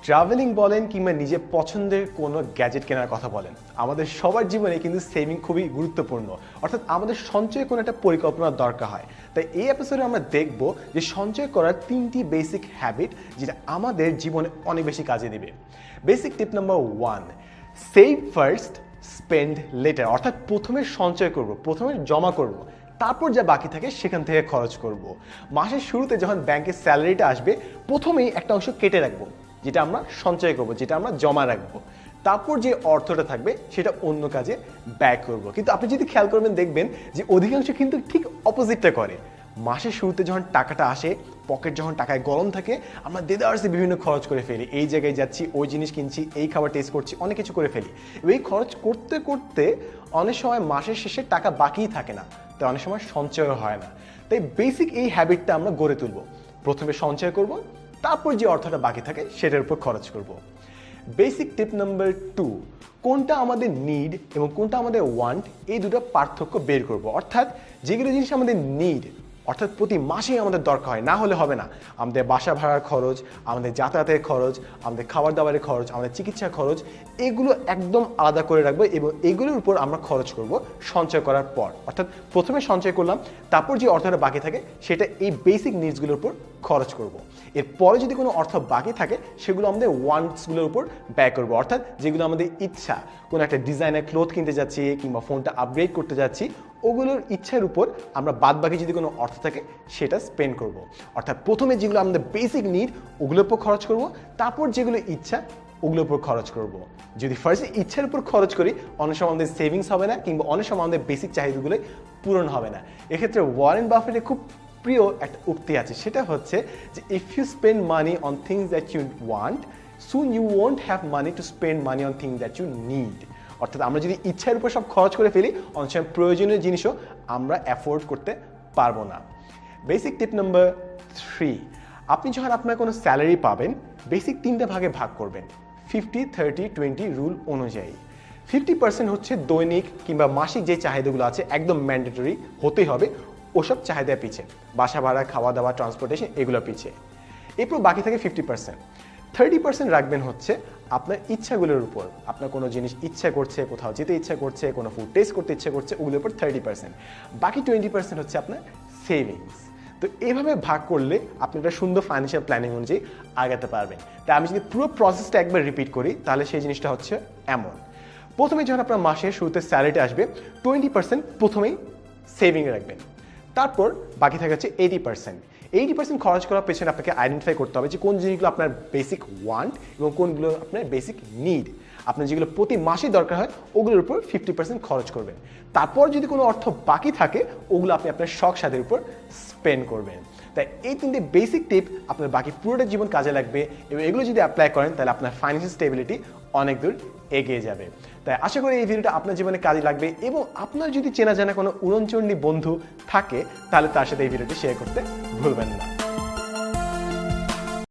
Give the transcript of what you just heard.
Travelling বলেন কিংবা নিজের পছন্দের কোনো গ্যাজেট কেনার কথা বলেন, আমাদের সবার জীবনে কিন্তু সেভিং খুবই গুরুত্বপূর্ণ। অর্থাৎ আমাদের সঞ্চয়ের কোনো একটা পরিকল্পনার দরকার হয়। তাই এই এপিসোডে আমরা দেখব যে সঞ্চয় করার 3টি বেসিক হ্যাবিট যেটা আমাদের জীবনে অনেক বেশি কাজে দিবে। বেসিক টিপ number 1, save first spend letter. অর্থাৎ প্রথমে সঞ্চয় করব, প্রথমে জমা করব, তারপর যা বাকি থাকে সেখান থেকে খরচ করব। মাসের শুরুতে যখন ব্যাংকের স্যালারিটা আসবে প্রথমেই একটা অংশ কেটে রাখবো, যেটা আমরা সঞ্চয় করব, যেটা আমরা জমা রাখবো। তারপর যে অর্থটা থাকবে সেটা অন্য কাজে ব্যয় করব। কিন্তু আপনি যদি খেয়াল করবেন দেখবেন যে অধিকাংশ কিন্তু ঠিক অপোজিটটা করে। মাসের শুরুতে যখন টাকাটা আসে, পকেট যখন টাকায় গরম থাকে, আমরা দেদারসে বিভিন্ন খরচ করে ফেলি। এই জায়গায় যাচ্ছি, ওই জিনিস কিনছি, এই খাবার টেস্ট করছি, অনেক কিছু করে ফেলি। এই খরচ করতে করতে অনেক সময় মাসের শেষে টাকা বাকিই থাকে না, তাই অনেক সময় সঞ্চয় হয় না। তাই বেসিক এই হ্যাবিটটা আমরা গড়ে তুলব। প্রথমে সঞ্চয় করব, তারপর যে অর্থটা বাকি থাকে সেটার উপর খরচ করব। বেসিক টিপ নাম্বার 2, কোনটা আমাদের নিড এবং কোনটা আমাদের ওয়ান্ট, এই দুটো পার্থক্য বের করব। অর্থাৎ যেগুলো জিনিস আমাদের নিড, অর্থাৎ প্রতি মাসেই আমাদের দরকার হয়, না হলে হবে না, আমাদের বাসা ভাড়ার খরচ, আমাদের যাতায়াতের খরচ, আমাদের খাবার দাবারের খরচ, আমাদের চিকিৎসা খরচ, এগুলো একদম আলাদা করে রাখবো এবং এগুলোর উপর আমরা খরচ করব সঞ্চয় করার পর। অর্থাৎ প্রথমে সঞ্চয় করলাম, তারপর যে অর্থটা বাকি থাকে সেটা এই বেসিক নিডসগুলোর উপর খরচ করব। এরপরে যদি কোনো অর্থ বাকি থাকে সেগুলো আমাদের ওয়ান্টসগুলোর উপর ব্যয় করব। অর্থাৎ যেগুলো আমাদের ইচ্ছা, কোনো একটা ডিজাইনের ক্লোথ কিনতে যাচ্ছি কিংবা ফোনটা আপগ্রেড করতে যাচ্ছি, ওগুলোর ইচ্ছার উপর আমরা বাদ বাকি যদি কোনো অর্থ থাকে সেটা স্পেন্ড করব। অর্থাৎ প্রথমে যেগুলো আমাদের বেসিক নিড ওগুলোর উপর খরচ করব, তারপর যেগুলো ইচ্ছা ওগুলোর উপর খরচ করব। যদি ফার্স্টে ইচ্ছার উপর খরচ করি অনেক সময় আমাদের সেভিংস হবে না, কিংবা অনেক সময় আমাদের বেসিক চাহিদাগুলোই পূরণ হবে না। এক্ষেত্রে ওয়ারেন বাফেটের খুব প্রিয় একটা উক্তি আছে, সেটা হচ্ছে যে if you spend money on things that you want, soon you won't have money to spend money on things that you need. অর্থাৎ আমরা যদি ইচ্ছার উপর সব খরচ করে ফেলি অনেক সময় প্রয়োজনীয় জিনিসও আমরা অ্যাফোর্ড করতে পারবো না। বেসিক টিপ নাম্বার 3, আপনি যখন আপনার কোনো স্যালারি পাবেন বেসিক 3টে ভাগে ভাগ করবেন 50-30-20 রুল অনুযায়ী। 50% হচ্ছে দৈনিক কিংবা মাসিক যে চাহিদাগুলো আছে একদম ম্যান্ডেটরি হতেই হবে, ওসব চাহিদা পিছে, বাসা ভাড়া, খাওয়া দাওয়া, ট্রান্সপোর্টেশন, এগুলো পিছে। এরপর বাকি থাকে 50%। 30% রাখবেন হচ্ছে আপনার ইচ্ছাগুলোর উপর। আপনার কোনো জিনিস ইচ্ছা করছে, কোথাও যেতে ইচ্ছা করছে, কোনো ফুড টেস্ট করতে ইচ্ছা করছে, ওগুলোর উপর 30%। বাকি 20% হচ্ছে আপনার সেভিংস। তো এইভাবে ভাগ করলে আপনি একটা সুন্দর ফাইন্যান্সিয়াল প্ল্যানিং অনুযায়ী আগাতে পারবেন। তাই আমি যদি পুরো প্রসেসটা একবার রিপিট করি তাহলে সেই জিনিসটা হচ্ছে এমন। প্রথমে যখন আপনার মাসের শুরুতে স্যালারিটা আসবে 20% প্রথমেই সেভিংয়ে রাখবেন, তারপর বাকি থাকে হচ্ছে 80% খরচ করার পেছনে আপনাকে আইডেন্টিফাই করতে হবে যে কোন জিনিসগুলো আপনার বেসিক ওয়ান্ট এবং কোনগুলো আপনার বেসিক নিড। আপনার যেগুলো প্রতি মাসে দরকার হয় ওগুলোর উপর 50% খরচ করবেন। তারপর যদি কোনো অর্থ বাকি থাকে ওগুলো আপনি আপনার শখ সাধের উপর স্পেন্ড করবেন। তাই এই 3টে বেসিক টিপ আপনার বাকি পুরোটা জীবন কাজে লাগবে এবং এগুলো যদি অ্যাপ্লাই করেন তাহলে আপনার ফাইন্যান্সিয়াল স্টেবিলিটি অনেক দূর এগিয়ে যাবে। তাই আশা করি এই ভিডিওটা আপনার জীবনে কাজে লাগবে এবং আপনার যদি চেনা জানা কোনো উড়নচণ্ডী বন্ধু থাকে তাহলে তার সাথে এই ভিডিওটি শেয়ার করতে ভুলবেন না।